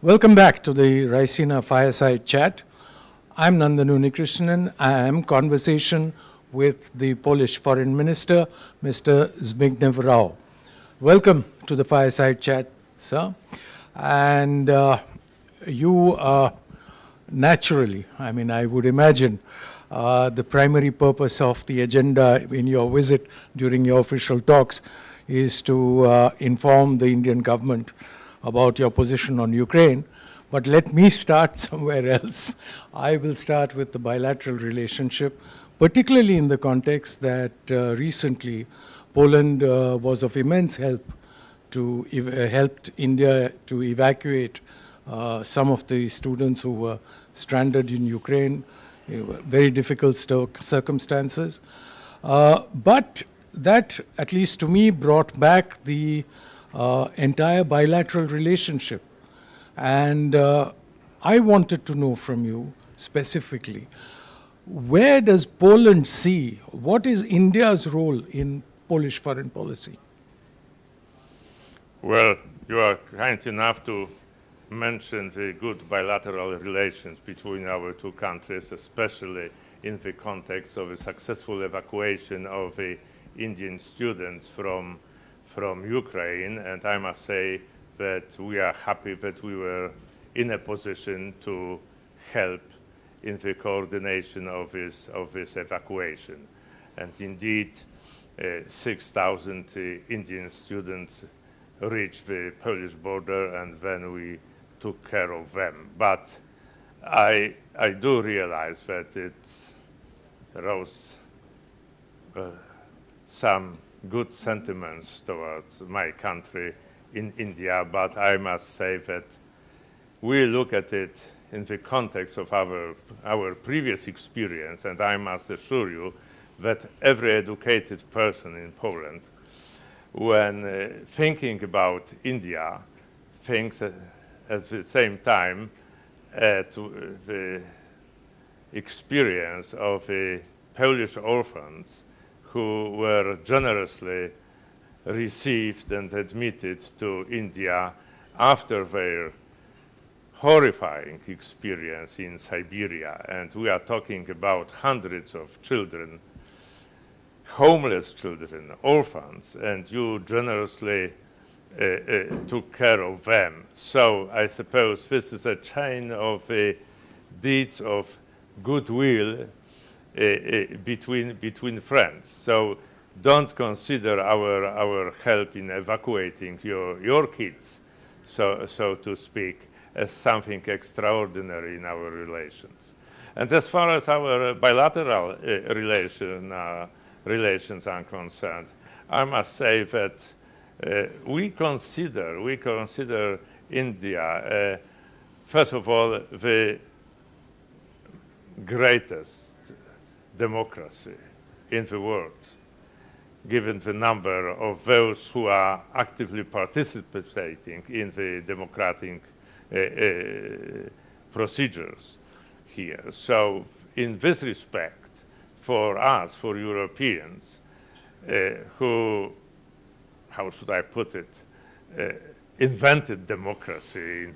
Welcome back to the Raisina Fireside Chat. I'm Nandan Unnikrishnan. I am conversation with the Polish Foreign Minister, Mr. Zbigniew. Welcome to the Fireside Chat, sir. And you naturally, I would imagine, the primary purpose of the agenda in your visit during your official talks is to inform the Indian government about your position on Ukraine. But let me start somewhere else. I will start with the bilateral relationship, particularly in the context that recently Poland was of immense help to helped India to evacuate some of the students who were stranded in Ukraine, very difficult circumstances. But that, at least to me, brought back the entire bilateral relationship. And I wanted to know from you specifically, where does Poland see, what is India's role in Polish foreign policy? Well, you are kind enough to mention the good bilateral relations between our two countries, especially in the context of a successful evacuation of the Indian students from Ukraine. And I must say that we are happy that we were in a position to help in the coordination of this evacuation. And indeed, 6,000 Indian students reached the Polish border, and then we took care of them. But I do realize that it rose some good sentiments towards my country in India, but I must say that we look at it in the context of our previous experience, and I must assure you that every educated person in Poland, when thinking about India, thinks at the same time at the experience of the Polish orphans who were generously received and admitted to India after their horrifying experience in Siberia. And we are talking about hundreds of children, homeless children, orphans, and you generously took care of them. So I suppose this is a chain of deeds of goodwill between friends. So don't consider our help in evacuating your kids, so to speak, as something extraordinary in our relations. And as far as our bilateral relations are concerned, I must say that we consider India, first of all, the greatest democracy in the world, given the number of those who are actively participating in the democratic procedures here. So in this respect, for us, for Europeans, who, how should I put it, invented democracy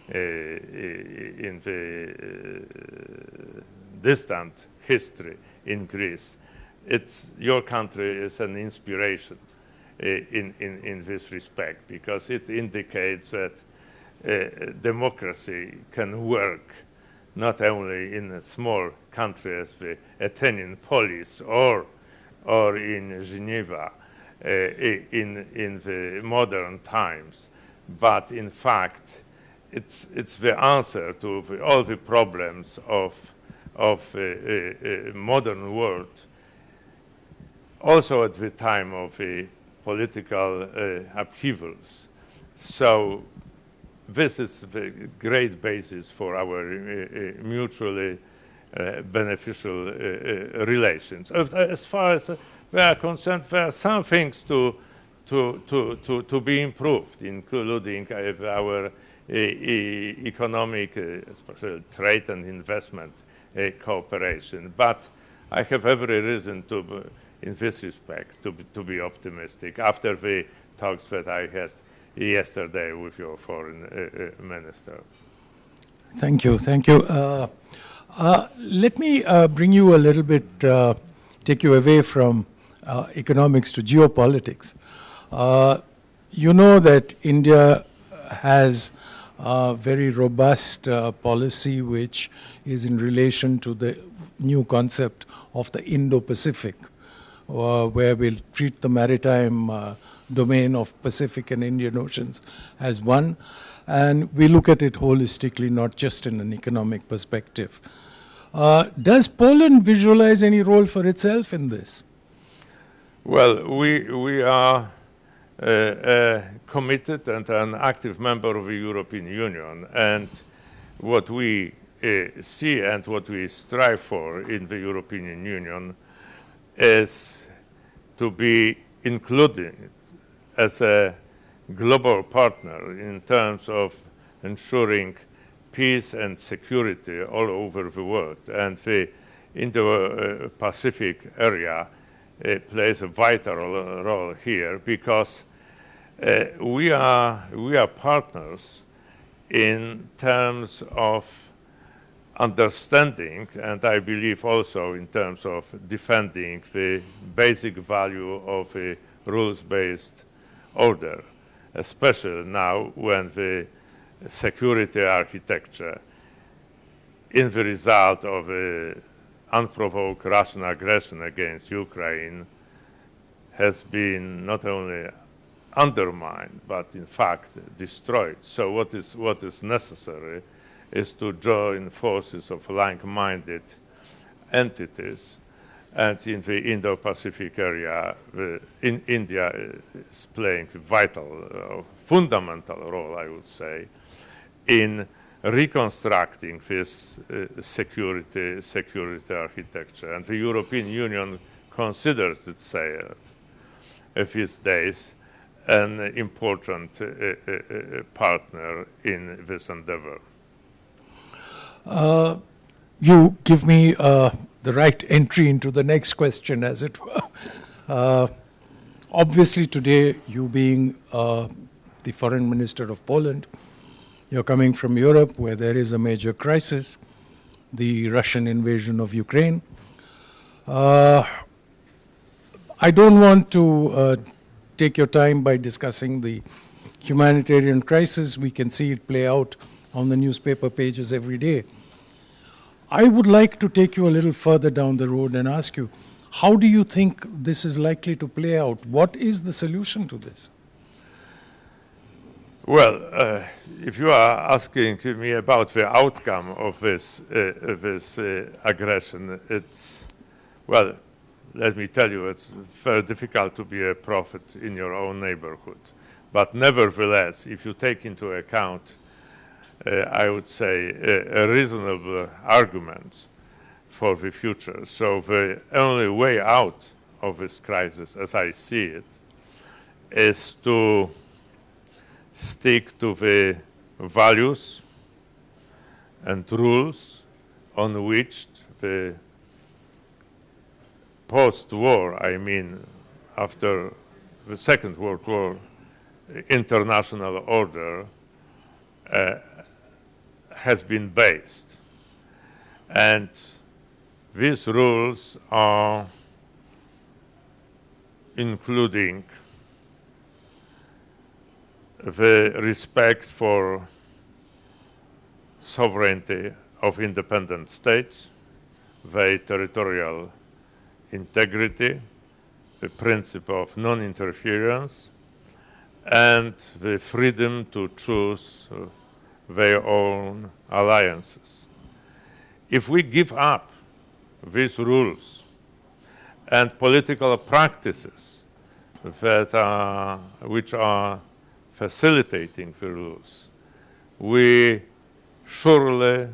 in the distant history in Greece, your country is an inspiration in this respect, because it indicates that democracy can work not only in a small country as the Athenian polis or in Geneva in the modern times, but in fact it's the answer to all the problems of modern world, also at the time of political upheavals. So this is the great basis for our mutually beneficial relations. As far as we are concerned, there are some things to be improved, including our economic, especially trade and investment cooperation. But I have every reason in this respect to be optimistic after the talks that I had yesterday with your foreign minister. Thank you, thank you. Let me bring you a little bit, take you away from economics to geopolitics. You know that India has a very robust policy which is in relation to the new concept of the Indo-Pacific, where we'll treat the maritime domain of Pacific and Indian Oceans as one, and we look at it holistically, not just in an economic perspective. Does Poland visualize any role for itself in this? Well, we are committed and an active member of the European Union, and what we see and what we strive for in the European Union is to be included as a global partner in terms of ensuring peace and security all over the world. And the Indo-Pacific area plays a vital role here, because we are partners in terms of understanding, and I believe also in terms of defending the basic value of a rules-based order, especially now when the security architecture, in the result of unprovoked Russian aggression against Ukraine, has been not only undermined, but in fact destroyed. So what is necessary is to join forces of like-minded entities. And in the Indo-Pacific area, India is playing a vital, fundamental role, I would say, in reconstructing this security architecture. And the European Union considers itself these days an important partner in this endeavor. You give me the right entry into the next question, as it were. Obviously today, you being the foreign minister of Poland, you're coming from Europe, where there is a major crisis, the Russian invasion of Ukraine. I don't want to take your time by discussing the humanitarian crisis. We can see it play out on the newspaper pages every day. I would like to take you a little further down the road and ask you, how do you think this is likely to play out? What is the solution to this? Well, if you are asking me about the outcome of this aggression, it's, well, let me tell you, it's very difficult to be a prophet in your own neighborhood. But nevertheless, if you take into account, I would say, reasonable arguments for the future. So the only way out of this crisis, as I see it, is to stick to the values and rules on which the post-war, I mean, after the Second World War, international order has been based. And these rules are including the respect for sovereignty of independent states, their territorial integrity, the principle of non-interference, and the freedom to choose their own alliances. If we give up these rules and political practices that which are facilitating the rules, we surely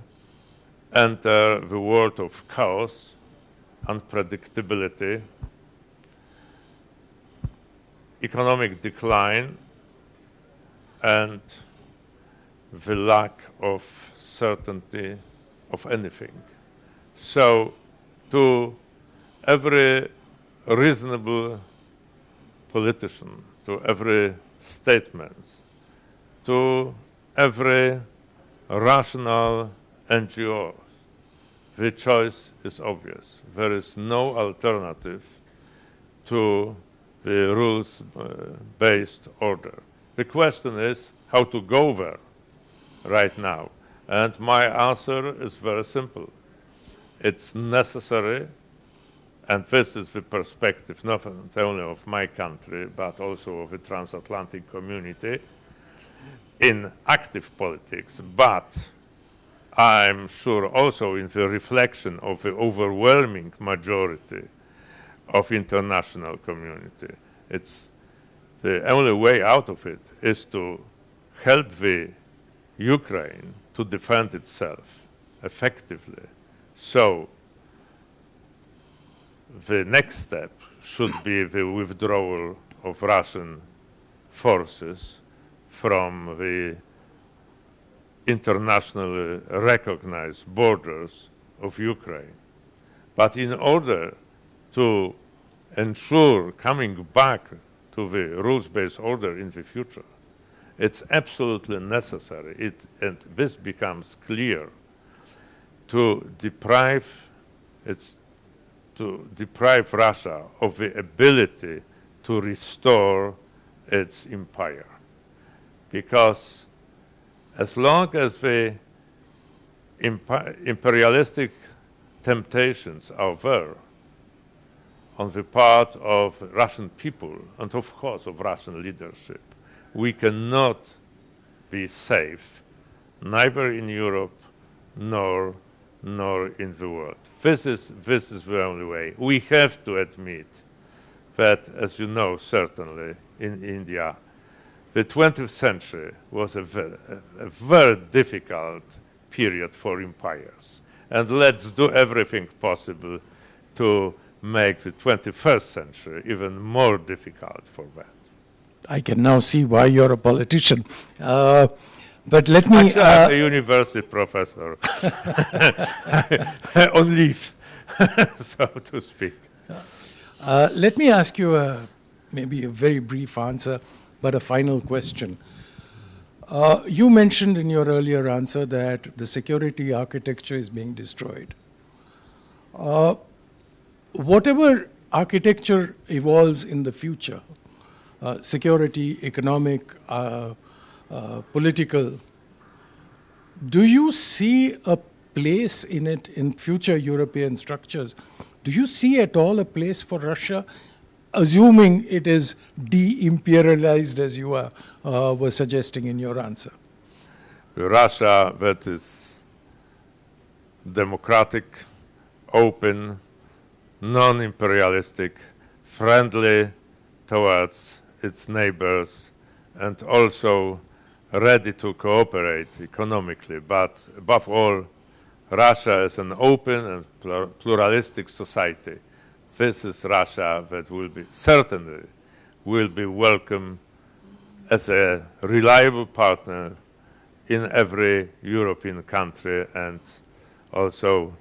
enter the world of chaos, unpredictability, economic decline, and the lack of certainty of anything. So to every reasonable politician, to every statement, to every rational NGO, the choice is obvious. There is no alternative to the rules-based order. The question is how to go there right now. And my answer is very simple. It's necessary, and this is the perspective not only of my country, but also of the transatlantic community, in active politics, but I'm sure also in the reflection of the overwhelming majority of international community. It's the only way out of it is to help the Ukraine to defend itself effectively. So the next step should be the withdrawal of Russian forces from the internationally recognized borders of Ukraine. But in order to ensure coming back to the rules-based order in the future, it's absolutely necessary, and this becomes clear, to deprive Russia of the ability to restore its empire. Because as long as the imperialistic temptations are there on the part of Russian people and of course of Russian leadership, we cannot be safe, neither in Europe nor in the world. This is the only way. We have to admit that, as you know, certainly in India, the 20th century was a very difficult period for empires. And let's do everything possible to make the 21st century even more difficult for that. I can now see why you're a politician. But let me... Actually, I'm a university professor on leave, so to speak. Let me ask you maybe a very brief answer, but a final question. You mentioned in your earlier answer that the security architecture is being destroyed. Whatever architecture evolves in the future, security, economic, political, do you see a place in it in future European structures? Do you see at all a place for Russia, assuming it is de-imperialized as you were suggesting in your answer? Russia that is democratic, open, non-imperialistic, friendly towards its neighbors, and also ready to cooperate economically. But above all, Russia is an open and pluralistic society. This is Russia that will be certainly will be welcome as a reliable partner in every European country and also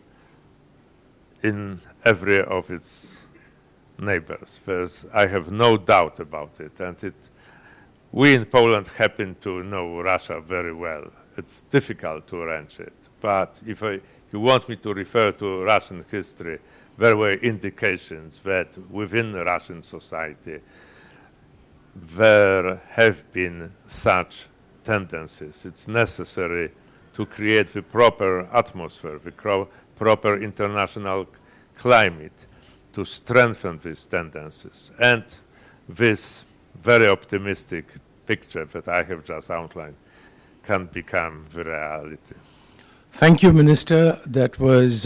in every of its neighbors. I have no doubt about it. And we in Poland happen to know Russia very well. It's difficult to arrange it. But if you want me to refer to Russian history, there were indications that within the Russian society there have been such tendencies. It's necessary to create the proper atmosphere, the proper international climate to strengthen these tendencies. And this very optimistic picture that I have just outlined can become the reality. Thank you, Minister. That was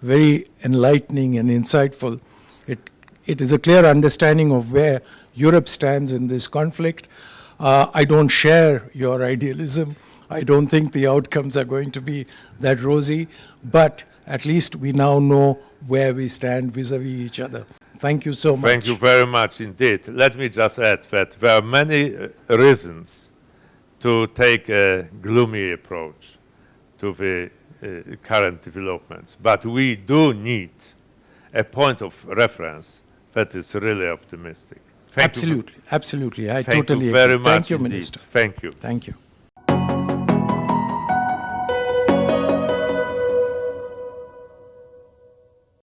very enlightening and insightful. It is a clear understanding of where Europe stands in this conflict. I don't share your idealism. I don't think the outcomes are going to be that rosy, but at least we now know where we stand vis-a-vis each other. Thank you so much. Thank you very much indeed. Let me just add that there are many reasons to take a gloomy approach to the current developments, but we do need a point of reference that is really optimistic. Thank absolutely, you. absolutely. I Thank totally you very agree. much Thank you, indeed. Minister. Thank you. Thank you.